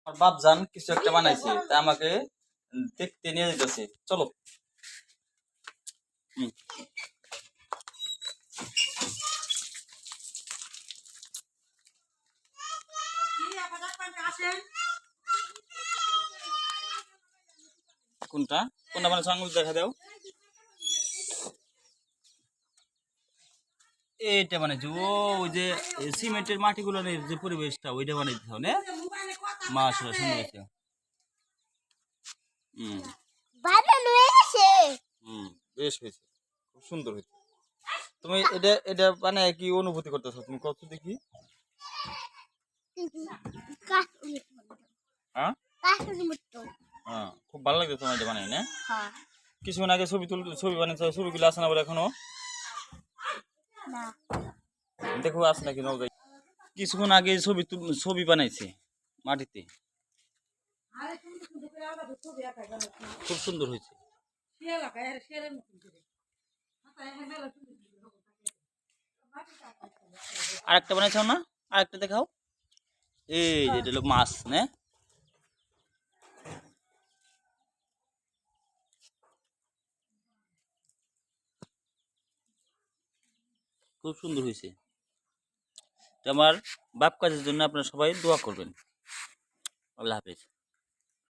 আমার বাপজান কিছু একটা বানাইছে তা আমাকে দেখতে নিয়ে যেতেছে, চলো। হুম। কোনটা কোনটা বানাইছো আঙুল দেখা দাও। এইটা বানাইছো ও, ওই যে সিমেন্টের মাটিগুলো যে পরিবেশটা ওইটা বানাইতে হবে না। মাশাআল্লাহ, সুন্দর হয়েছে। হুম বানানো হয়েছে। হুম, বেশ হয়েছে, খুব সুন্দর হয়েছে। তুমি এটা এটা মানে কি অনুভূতি করতেছো তুমি, কত দেখি। হ্যাঁ হ্যাঁ, খুব ভালো লাগছে তোমার এটা বানাই না। কিছুক্ষণ আগে ছবি বানিয়েছো, ছবিগুলো আছে না বলে এখনো দেখো আছে নাকি নজাই। কিছুক্ষণ আগে ছবি বানাইছে মাটিতে, খুব সুন্দর হয়েছে। আরেকটা বানাইছো না, আরেকটা দেখাও। এই যেটা হলো মাছ না, খুব সুন্দর হয়েছে। আমার বাপ কাজের জন্য আপনারা সবাই দোয়া করবেন। আল্লাহ হাফেজ।